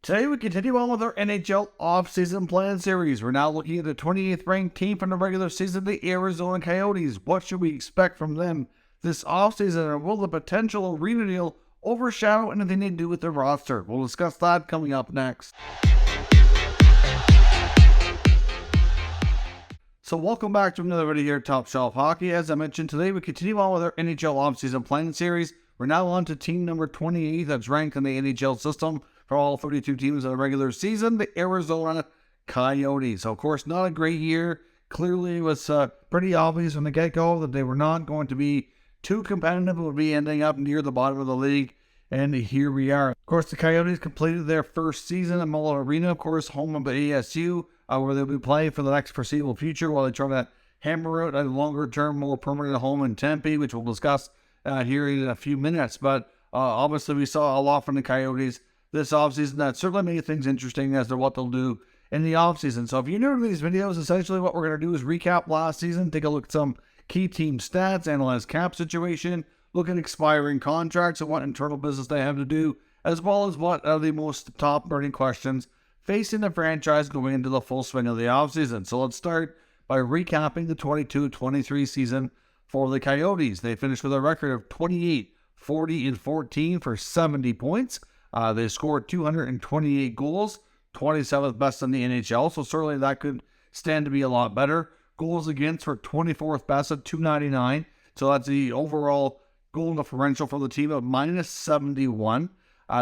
Today we continue on with our NHL off-season plan series. We're now looking at the 28th ranked team from the regular season, the Arizona Coyotes. What should we expect from them this off-season, and will the potential arena deal overshadow anything they do with their roster? We'll discuss that coming up next. So welcome back to another video here at Top Shelf Hockey. As I mentioned, today we continue on with our NHL off-season plan series. We're now on to team number 28 that's ranked in the NHL system for all 32 teams in the regular season, the Arizona Coyotes. So, of course, not a great year. Clearly, it was pretty obvious from the get-go that they were not going to be too competitive. It would be ending up near the bottom of the league, and here we are. Of course, the Coyotes completed their first season at Mullet Arena, of course, home of ASU, where they'll be playing for the next foreseeable future while they try to hammer out a longer-term, more permanent home in Tempe, which we'll discuss here in a few minutes. But obviously, we saw a lot from the Coyotes this offseason. That certainly made things interesting as to what they'll do in the offseason. So if you're new to these videos, essentially what we're going to do is recap last season, take a look at some key team stats, analyze cap situation, look at expiring contracts and what internal business they have to do, as well as what are the most top burning questions facing the franchise going into the full swing of the offseason. So let's start by recapping the 22-23 season for the Coyotes. They finished with a record of 28, 40, and 14 for 70 points. They scored 228 goals, 27th best in the NHL, so certainly that could stand to be a lot better. Goals against were 24th best at 299, so that's the overall goal differential for the team of minus 71.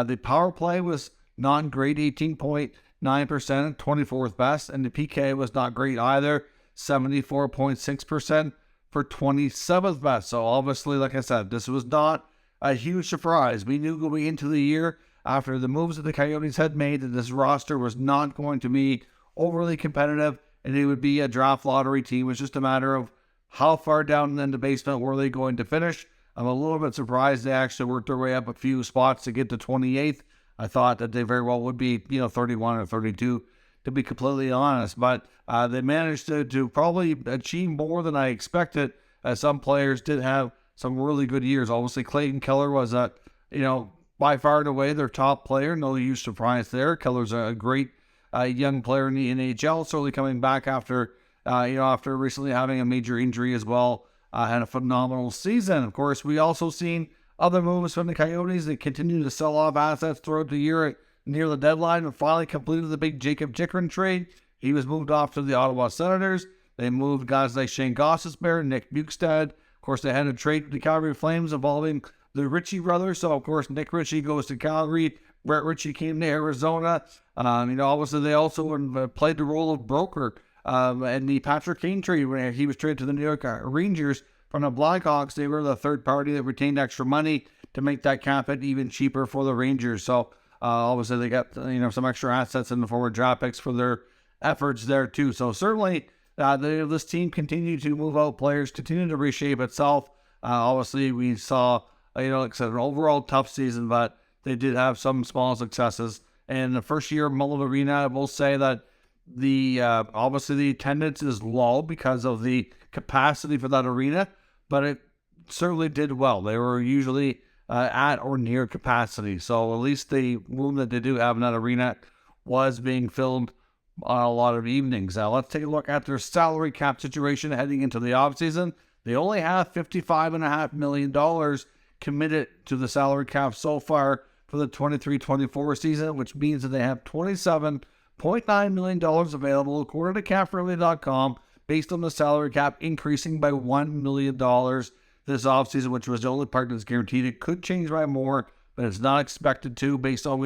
The power play was not great, 18.9%, 24th best, and the PK was not great either, 74.6% for 27th best. So obviously, like I said, this was not a huge surprise. We knew going into the year, after the moves that the Coyotes had made, that this roster was not going to be overly competitive and it would be a draft lottery team. It was just a matter of how far down in the basement were they going to finish. I'm a little bit surprised they actually worked their way up a few spots to get to 28th. I thought that they very well would be, 31 or 32, to be completely honest. But they managed to probably achieve more than I expected, as some players did have some really good years. Obviously, Clayton Keller was by far and away their top player. No huge surprise there. Keller's a great young player in the NHL, certainly coming back after recently having a major injury as well. Had a phenomenal season. Of course, we also seen other moves from the Coyotes. They continued to sell off assets throughout the year near the deadline and finally completed the big Jacob Chikrin trade. He was moved off to the Ottawa Senators. They moved guys like Shane Gostisbehere, Nick Bukestad. Of course, they had a trade with the Calgary Flames involving the Ritchie brothers. So, of course, Nick Ritchie goes to Calgary. Brett Ritchie came to Arizona. Obviously, they also played the role of broker in the Patrick Kane trade where he was traded to the New York Rangers from the Blackhawks. They were the third party that retained extra money to make that cap hit even cheaper for the Rangers. So, obviously, they got some extra assets in the forward draft picks for their efforts there, too. So, certainly, this team continued to move out players, continued to reshape itself. Obviously, we saw like I said, an overall tough season, but they did have some small successes. And the first year of Mullet Arena, I will say that obviously the attendance is low because of the capacity for that arena, but it certainly did well. They were usually at or near capacity. So at least the room that they do have in that arena was being filled on a lot of evenings. Now let's take a look at their salary cap situation heading into the offseason. They only have $55.5 million committed to the salary cap so far for the 23-24 season, which means that they have $27.9 million available according to CapFriendly.com, based on the salary cap increasing by $1 million this offseason, which was the only part that's guaranteed. It could change by more, but it's not expected to, based on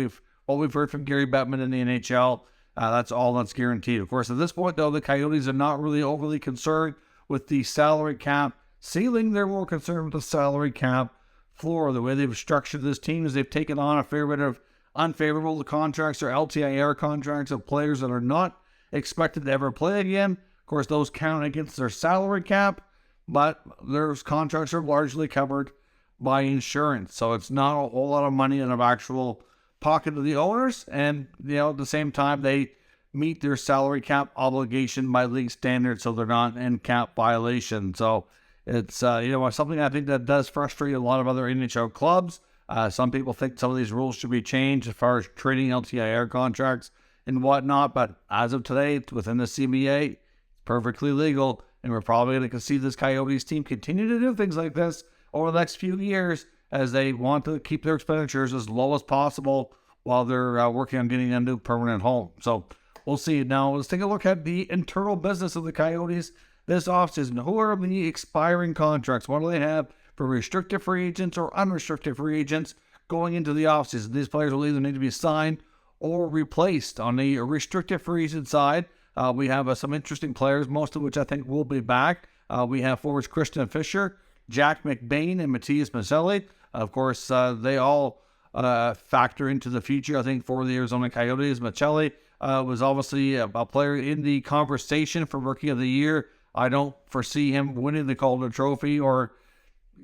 what we've heard from Gary Bettman in the NHL. That's all that's guaranteed. Of course, at this point, though, the Coyotes are not really overly concerned with the salary cap ceiling. They're more concerned with the salary cap floor. The way they've structured this team is they've taken on a fair bit of unfavorable contracts or LTIR contracts of players that are not expected to ever play again. Of course, those count against their salary cap, but their contracts are largely covered by insurance. So it's not a whole lot of money in the actual pocket of the owners. And, at the same time, they meet their salary cap obligation by league standards, so they're not in cap violation. So it's, something I think that does frustrate a lot of other NHL clubs. Some people think some of these rules should be changed as far as trading LTIR contracts and whatnot, but as of today, within the CBA, it's perfectly legal, and we're probably going to see this Coyotes team continue to do things like this over the next few years as they want to keep their expenditures as low as possible while they're working on getting a new permanent home. So we'll see. Now, let's take a look at the internal business of the Coyotes this offseason. Who are the expiring contracts? What do they have for restricted free agents or unrestricted free agents going into the offseason? These players will either need to be signed or replaced. On the restricted free agent side, we have some interesting players, most of which I think will be back. We have forwards Christian Fischer, Jack McBain, and Matthias Maselli. Of course, they all factor into the future, I think, for the Arizona Coyotes. Maselli was obviously a player in the conversation for Rookie of the Year. I don't foresee him winning the Calder Trophy, or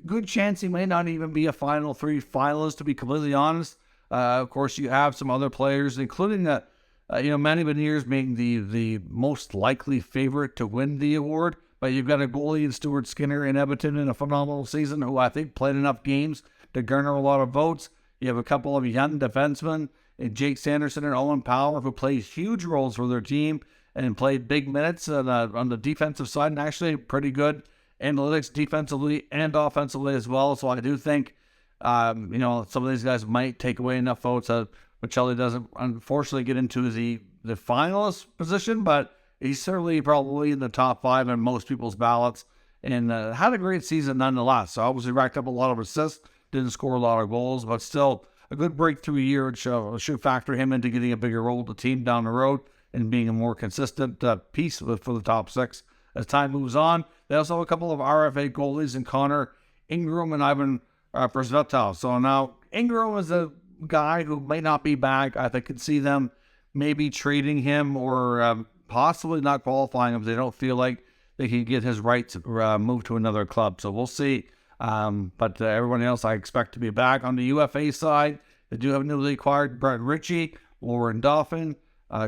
good chance he may not even be a Final Three finalist, to be completely honest. Of course, you have some other players, including Manny Beniers being the most likely favorite to win the award. But you've got a goalie in Stuart Skinner in Edmonton in a phenomenal season, who I think played enough games to garner a lot of votes. You have a couple of young defensemen, Jake Sanderson and Owen Power, who played huge roles for their team and played big minutes on the defensive side, and actually pretty good analytics defensively and offensively as well. So I do think, some of these guys might take away enough votes that Maselli doesn't unfortunately get into the finalist position, but he's certainly probably in the top 5 in most people's ballots, and had a great season nonetheless. So obviously racked up a lot of assists, didn't score a lot of goals, but still a good breakthrough year. It should factor him into getting a bigger role with the team down the road and being a more consistent piece for the top 6 as time moves on. They also have a couple of RFA goalies in Connor Ingram and Ivan Brzvetov. So now Ingram is a guy who may not be back. I could see them maybe trading him or possibly not qualifying him if they don't feel like they can get his rights moved to another club. So we'll see. But everyone else I expect to be back. On the UFA side, they do have newly acquired Brett Ritchie, Lauren Dauphin,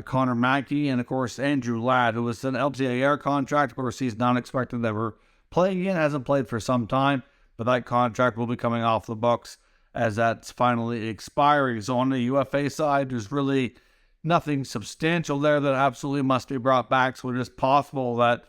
Connor Mackey, and of course Andrew Ladd, who was an LTIR contract. Of course, he's not expected to ever play again, hasn't played for some time, but that contract will be coming off the books as that's finally expiring. So on the UFA side, there's really nothing substantial there that absolutely must be brought back. So it is possible that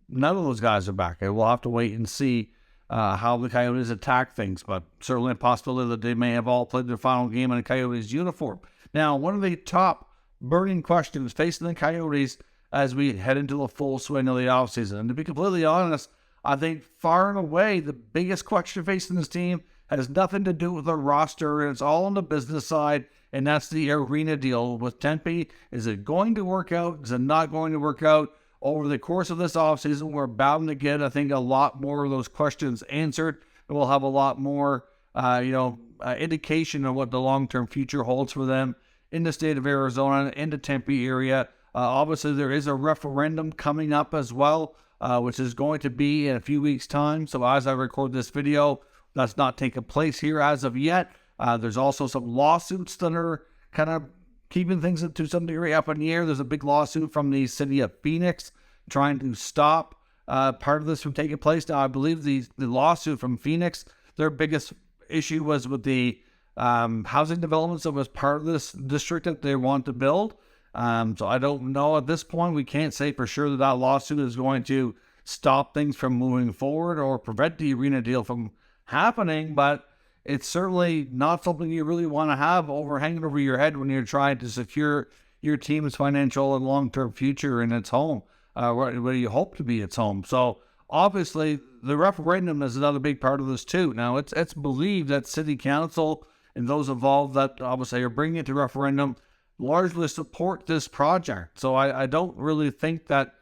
none of those guys are back. We'll have to wait and see how the Coyotes attack things, but certainly a possibility that they may have all played their final game in a Coyotes uniform. Now, one of the top burning questions facing the Coyotes as we head into the full swing of the offseason, and to be completely honest, I think far and away the biggest question facing this team has nothing to do with the roster, and it's all on the business side, and that's the arena deal with Tempe. Is it going to work out? Is it not going to work out? Over the course of this offseason, we're bound to get, I think, a lot more of those questions answered, and we'll have a lot more, indication of what the long-term future holds for them in the state of Arizona, in the Tempe area. Obviously, there is a referendum coming up as well, which is going to be in a few weeks' time. So as I record this video, that's not taken place here as of yet. There's also some lawsuits that are kind of keeping things to some degree up in the air. There's a big lawsuit from the city of Phoenix trying to stop part of this from taking place. Now, I believe the lawsuit from Phoenix, their biggest issue was with the housing developments that was part of this district that they want to build. So I don't know at this point. We can't say for sure that lawsuit is going to stop things from moving forward or prevent the arena deal from happening, but it's certainly not something you really want to have hanging over your head when you're trying to secure your team's financial and long-term future in its home, where you hope to be its home. So obviously, the referendum is another big part of this too. Now, it's believed that City Council and those involved that obviously are bringing it to referendum largely support this project. So I don't really think that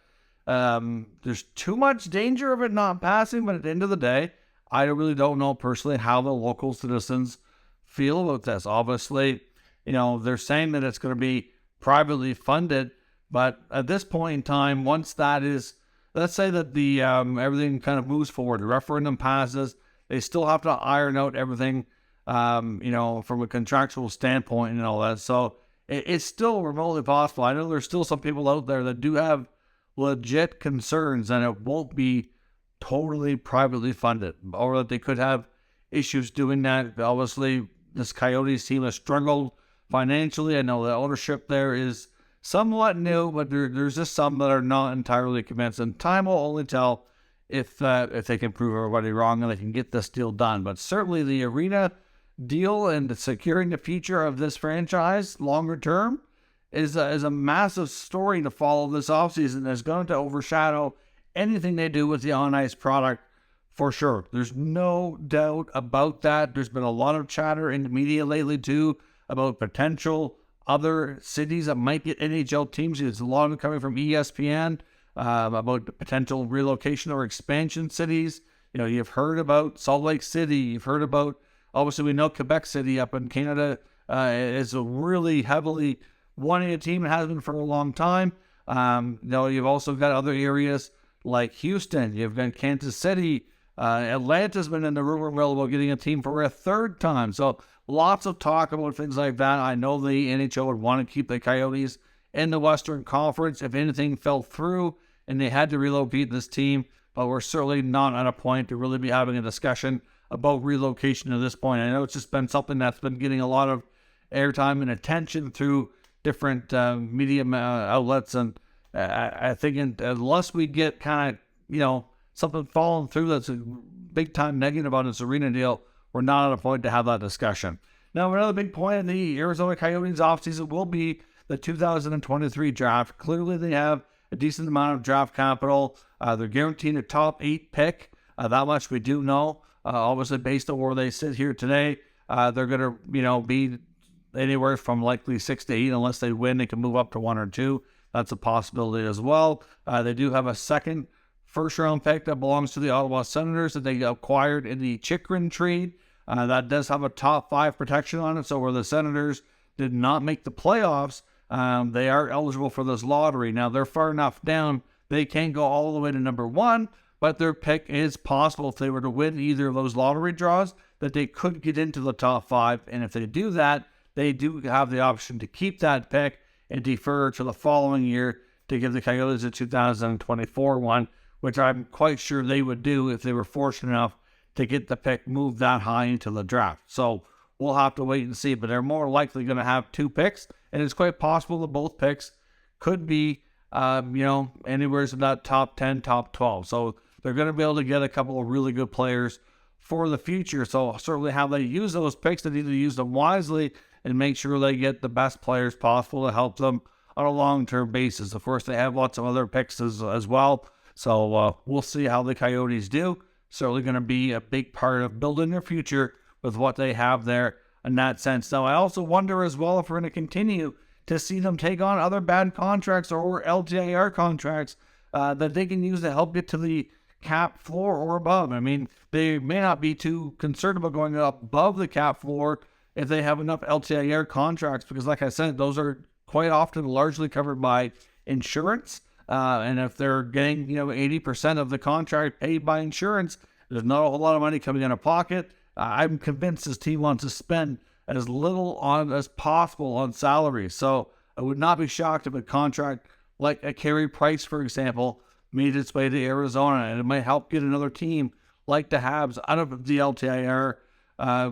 there's too much danger of it not passing, but at the end of the day, I really don't know personally how the local citizens feel about this. Obviously, they're saying that it's going to be privately funded, but at this point in time, once that is, let's say that the everything kind of moves forward, the referendum passes, they still have to iron out everything, from a contractual standpoint and all that. So it's still remotely possible. I know there's still some people out there that do have legit concerns and it won't be totally privately funded, or that they could have issues doing that. Obviously, this Coyotes team has struggled financially. I know the ownership there is somewhat new, but there's just some that are not entirely convinced. And time will only tell if they can prove everybody wrong and they can get this deal done. But certainly the arena deal and securing the future of this franchise longer term is a massive story to follow this offseason that's going to overshadow anything they do with the on-ice product for sure. There's no doubt about that. There's been a lot of chatter in the media lately too about potential other cities that might get NHL teams. There's a lot of them coming from ESPN about potential relocation or expansion cities. You know, you've heard about Salt Lake City. You've heard about, obviously we know Quebec City up in Canada is a really heavily wanting a team. It has been for a long time. You've also got other areas like Houston. You've got Kansas City. Atlanta's been in the rumor mill about getting a team for a third time. So lots of talk about things like that. I know the NHL would want to keep the Coyotes in the Western Conference if anything fell through and they had to relocate this team. But we're certainly not at a point to really be having a discussion about relocation at this point. I know it's just been something that's been getting a lot of airtime and attention through different media outlets, and I think unless we get kind of, something falling through that's a big time negative on this arena deal, we're not at a point to have that discussion. Now, another big point in the Arizona Coyotes offseason will be the 2023 draft. Clearly, they have a decent amount of draft capital. They're guaranteed a top 8 pick. That much we do know. Obviously, based on where they sit here today, they're going to, be anywhere from likely 6 to 8. Unless they win, they can move up to 1 or 2. That's a possibility as well. They do have a second first-round pick that belongs to the Ottawa Senators that they acquired in the Chychrun trade. That does have a top 5 protection on it. So where the Senators did not make the playoffs, they are eligible for this lottery. Now, they're far enough down, they can't go all the way to number 1, but their pick is possible if they were to win either of those lottery draws, that they could get into the top 5. And if they do that, they do have the option to keep that pick and defer to the following year to give the Coyotes a 2024 one, which I'm quite sure they would do if they were fortunate enough to get the pick moved that high into the draft. So we'll have to wait and see, but they're more likely going to have 2 picks, and it's quite possible that both picks could be, anywhere from that top 10, top 12. So they're going to be able to get a couple of really good players for the future. So certainly how they use those picks, they need to use them wisely and make sure they get the best players possible to help them on a long-term basis. Of course, they have lots of other picks as well. So we'll see how the Coyotes do. Certainly going to be a big part of building their future with what they have there in that sense. Now, I also wonder as well if we're going to continue to see them take on other bad contracts or LTIR contracts that they can use to help get to the cap floor or above. I mean, they may not be too concerned about going up above the cap floor if they have enough LTIR contracts, because like I said, those are quite often largely covered by insurance. And if they're getting, 80% of the contract paid by insurance, there's not a whole lot of money coming in a pocket. I'm convinced this team wants to spend as little as possible on salaries. So I would not be shocked if a contract like a Carey Price, for example, made its way to Arizona, and it might help get another team like the Habs out of the LTIR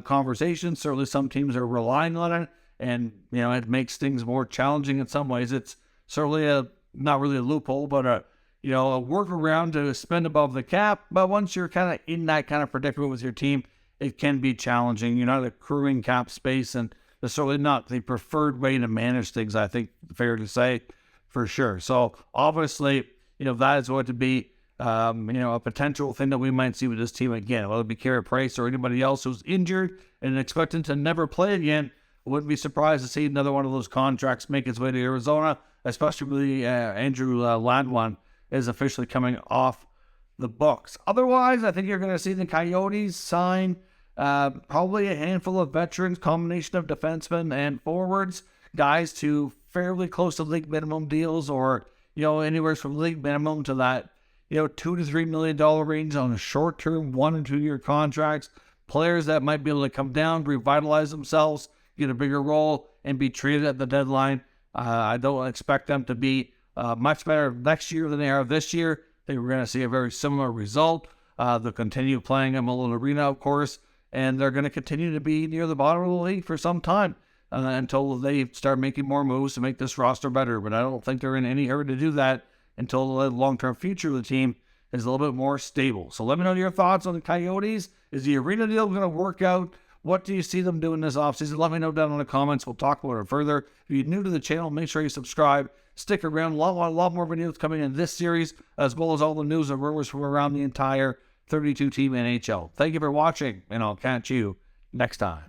conversation. Certainly some teams are relying on it, and, it makes things more challenging in some ways. It's certainly not really a loophole, but a workaround to spend above the cap. But once you're kind of in that kind of predicament with your team, it can be challenging. You're not accruing cap space, and it's certainly not the preferred way to manage things, I think, fair to say, for sure. So obviously, that is going to be, a potential thing that we might see with this team again. Whether it be Carey Price or anybody else who's injured and expecting to never play again, I wouldn't be surprised to see another one of those contracts make its way to Arizona, especially with Andrew Landwan is officially coming off the books. Otherwise, I think you're going to see the Coyotes sign probably a handful of veterans, combination of defensemen and forwards, guys to fairly close to league minimum deals, or anywhere from league minimum to that $2 to $3 million range on a short-term 1 and 2 year contracts. Players that might be able to come down, revitalize themselves, get a bigger role, and be traded at the deadline. I don't expect them to be much better next year than they are this year. I think we're going to see a very similar result. They'll continue playing Mullen Arena, of course, and they're going to continue to be near the bottom of the league for some time until they start making more moves to make this roster better. But I don't think they're in any hurry to do that until the long-term future of the team is a little bit more stable. So let me know your thoughts on the Coyotes. Is the arena deal going to work out? What do you see them doing this offseason? Let me know down in the comments. We'll talk about it further. If you're new to the channel, make sure you subscribe. Stick around. A lot more videos coming in this series, as well as all the news and rumors from around the entire 32-team NHL. Thank you for watching, and I'll catch you next time.